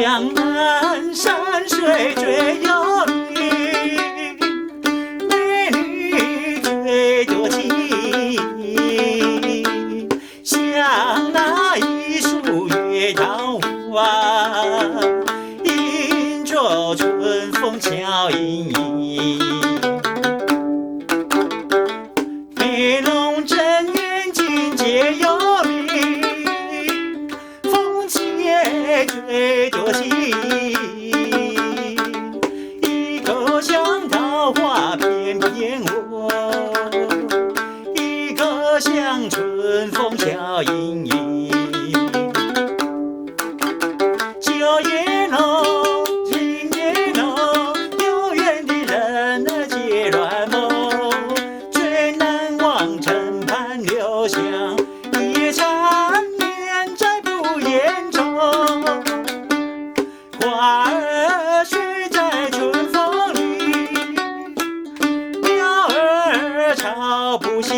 江南山水最有名，美女最多情，像那一束月桃花，迎着春风悄盈盈。飞龙镇远近皆有名，风情也最多情。一个像桃花翩翩舞，一个像春风悄盈盈。九月浓，今夜浓，有缘的人儿结乱梦。最难忘枕畔留香，一夜缠绵在不言中。花儿睡在春风里，鸟儿吵不醒。